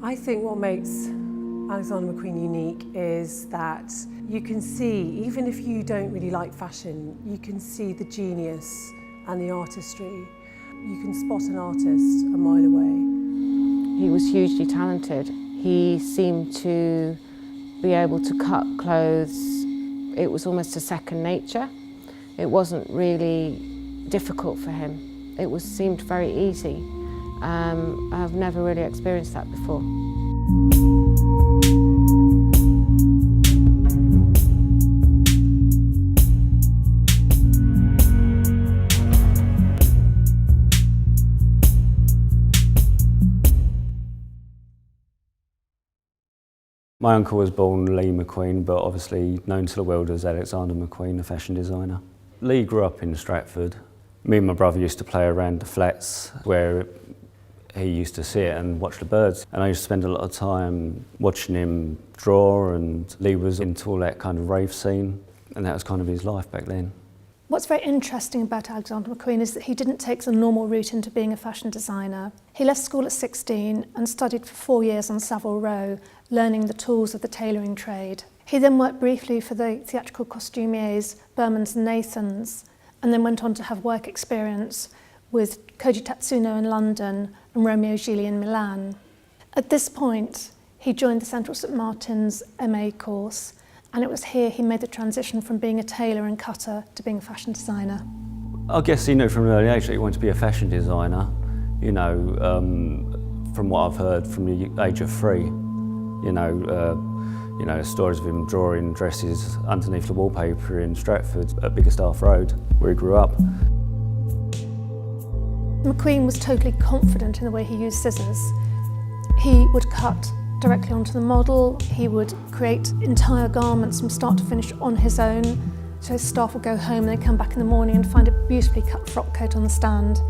I think what makes Alexander McQueen unique is that you can see, even if you don't really like fashion, you can see the genius and the artistry. You can spot an artist a mile away. He was hugely talented. He seemed to be able to cut clothes. It was almost a second nature. It wasn't really difficult for him. It seemed very easy. I've never really experienced that before. My uncle was born Lee McQueen, but obviously known to the world as Alexander McQueen, a fashion designer. Lee grew up in Stratford. Me and my brother used to play around the flats where he used to sit and watch the birds. And I used to spend a lot of time watching him draw, and Lee was into all that kind of rave scene, and that was kind of his life back then. What's very interesting about Alexander McQueen is that he didn't take the normal route into being a fashion designer. He left school at 16 and studied for 4 years on Savile Row, learning the tools of the tailoring trade. He then worked briefly for the theatrical costumiers Bermans and Nathans, and then went on to have work experience with Koji Tatsuno in London and Romeo Gigli in Milan. At this point, he joined the Central St Martin's MA course, and it was here he made the transition from being a tailor and cutter to being a fashion designer. I guess he knew from an early age that he wanted to be a fashion designer, you know, from what I've heard from the age of 3. You know, stories of him drawing dresses underneath the wallpaper in Stratford at Bickerstaff Road, where he grew up. McQueen was totally confident in the way he used scissors. He would cut directly onto the model. He would create entire garments from start to finish on his own. So his staff would go home and they'd come back in the morning and find a beautifully cut frock coat on the stand.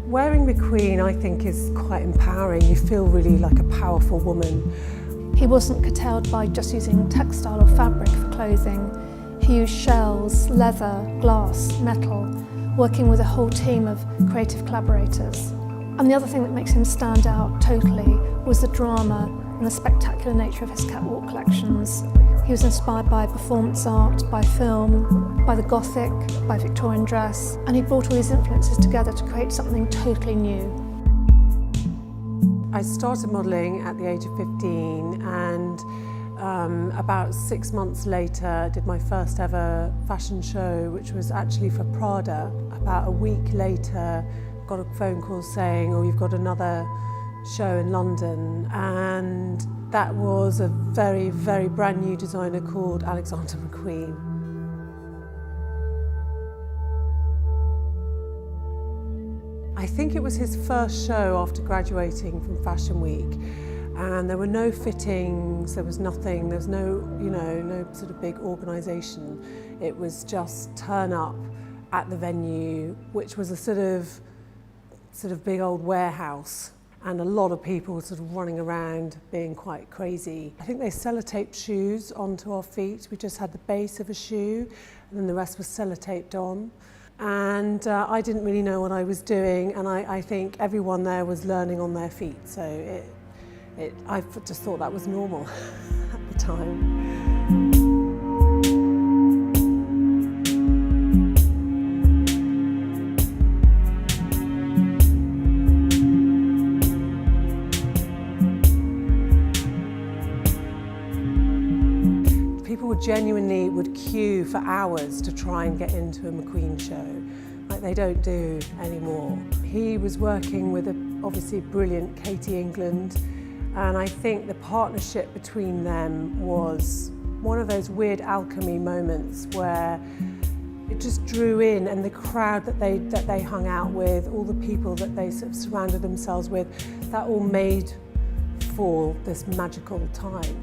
Wearing McQueen, I think, is quite empowering. You feel really like a powerful woman. He wasn't curtailed by just using textile or fabric for clothing. He used shells, leather, glass, metal, working with a whole team of creative collaborators. And the other thing that makes him stand out totally was the drama and the spectacular nature of his catwalk collections. He was inspired by performance art, by film, by the Gothic, by Victorian dress, and he brought all these influences together to create something totally new. I started modelling at the age of 15, and about 6 months later did my first ever fashion show, which was actually for Prada. About a week later, got a phone call saying, oh, you've got another show in London, and that was a very, very brand new designer called Alexander McQueen. I think it was his first show after graduating from Fashion Week, and there were no fittings, there was nothing, there was no, no sort of big organisation. It was just turn up at the venue, which was a sort of big old warehouse, and a lot of people sort of running around being quite crazy. I think they sellotaped shoes onto our feet. We just had the base of a shoe, and then the rest was sellotaped on. And I didn't really know what I was doing, and I think everyone there was learning on their feet, so I just thought that was normal at the time. People genuinely would queue for hours to try and get into a McQueen show, like they don't do anymore. He was working with obviously brilliant Katie England, and I think the partnership between them was one of those weird alchemy moments where it just drew in, and the crowd that they hung out with, all the people that they sort of surrounded themselves with, that all made for this magical time.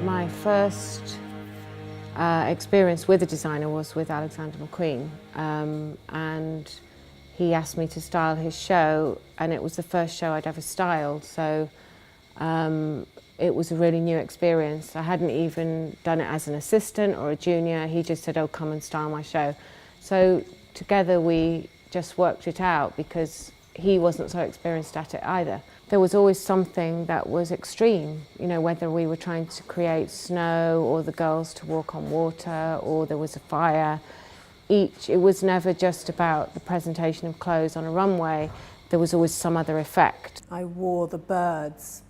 My first experience with a designer was with Alexander McQueen, and he asked me to style his show, and it was the first show I'd ever styled, so it was a really new experience. I hadn't even done it as an assistant or a junior. He just said, oh, come and style my show. So together we just worked it out because he wasn't so experienced at it either. There was always something that was extreme, you know, whether we were trying to create snow or the girls to walk on water or there was a fire. It was never just about the presentation of clothes on a runway. There was always some other effect. I wore the birds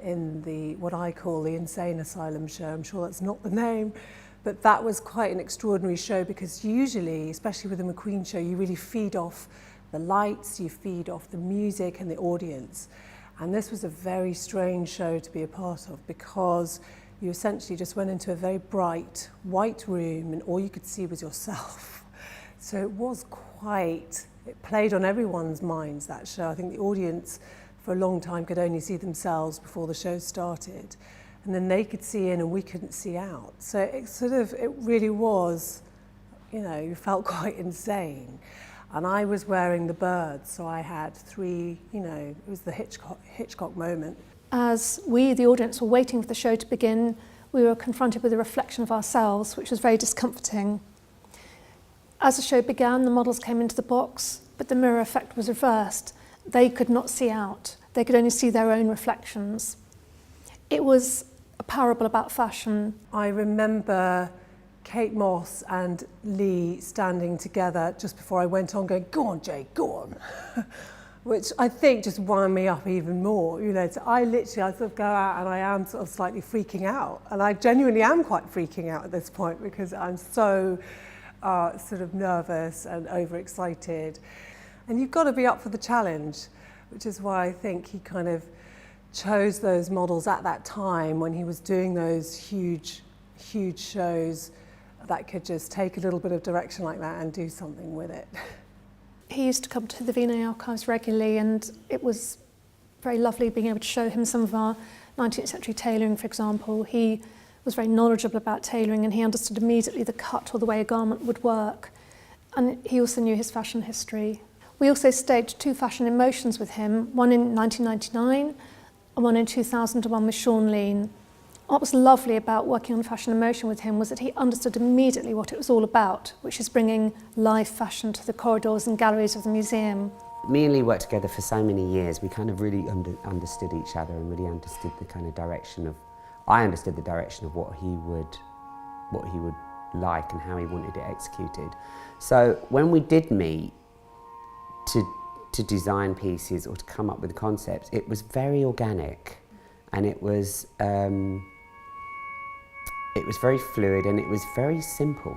in what I call the Insane Asylum show. I'm sure that's not the name, but that was quite an extraordinary show because usually, especially with the McQueen show, you really feed off the lights, you feed off the music and the audience. And this was a very strange show to be a part of because you essentially just went into a very bright white room and all you could see was yourself. So it was it played on everyone's minds, that show. I think the audience for a long time could only see themselves before the show started. And then they could see in and we couldn't see out. So it really was, you know, you felt quite insane. And I was wearing the birds, so I had three, you know, it was the Hitchcock moment. As we, the audience, were waiting for the show to begin, we were confronted with a reflection of ourselves, which was very discomforting. As the show began, the models came into the box, but the mirror effect was reversed. They could not see out. They could only see their own reflections. It was a parable about fashion. I remember Kate Moss and Lee standing together just before I went on going, "Go on, Jay, go on," which I think just wound me up even more. You know, so I sort of go out and I am sort of slightly freaking out. And I genuinely am quite freaking out at this point because I'm so sort of nervous and overexcited. And you've got to be up for the challenge, which is why I think he kind of chose those models at that time when he was doing those huge shows that could just take a little bit of direction like that and do something with it. He used to come to the V&A archives regularly and it was very lovely being able to show him some of our 19th century tailoring, for example. He was very knowledgeable about tailoring and he understood immediately the cut or the way a garment would work. And he also knew his fashion history. We also staged 2 fashion in motions with him, one in 1999 and one in 2001 with Sean Lean. What was lovely about working on Fashion in Motion with him was that he understood immediately what it was all about, which is bringing live fashion to the corridors and galleries of the museum. Me and Lee worked together for so many years. We kind of really understood each other and really understood the kind of direction of, I understood the direction of what he would like and how he wanted it executed. So when we did meet to design pieces or to come up with concepts, it was very organic and it was very fluid and it was very simple.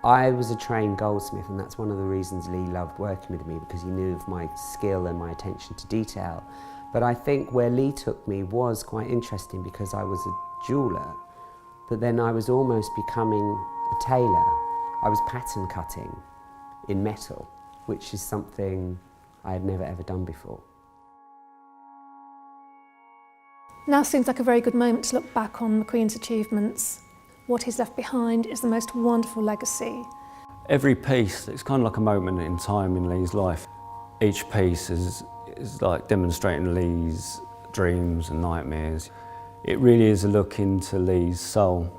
I was a trained goldsmith and that's one of the reasons Lee loved working with me, because he knew of my skill and my attention to detail. But I think where Lee took me was quite interesting because I was a jeweller, but then I was almost becoming a tailor. I was pattern cutting in metal, which is something I had never ever done before. Now seems like a very good moment to look back on McQueen's achievements. What he's left behind is the most wonderful legacy. Every piece, it's kind of like a moment in time in Lee's life. Each piece is like demonstrating Lee's dreams and nightmares. It really is a look into Lee's soul.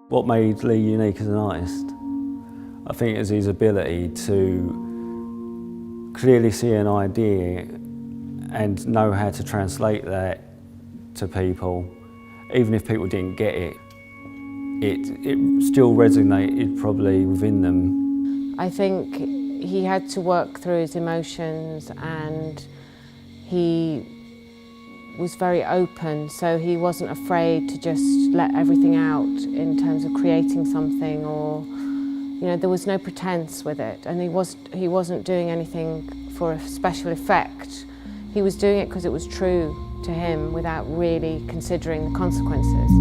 What made Lee unique as an artist? I think is his ability to clearly see an idea and know how to translate that to people. Even if people didn't get it, it still resonated probably within them. I think he had to work through his emotions and he was very open, so he wasn't afraid to just let everything out in terms of creating something, or you know, there was no pretense with it, and he wasn't doing anything for a special effect. He was doing it because it was true to him without really considering the consequences.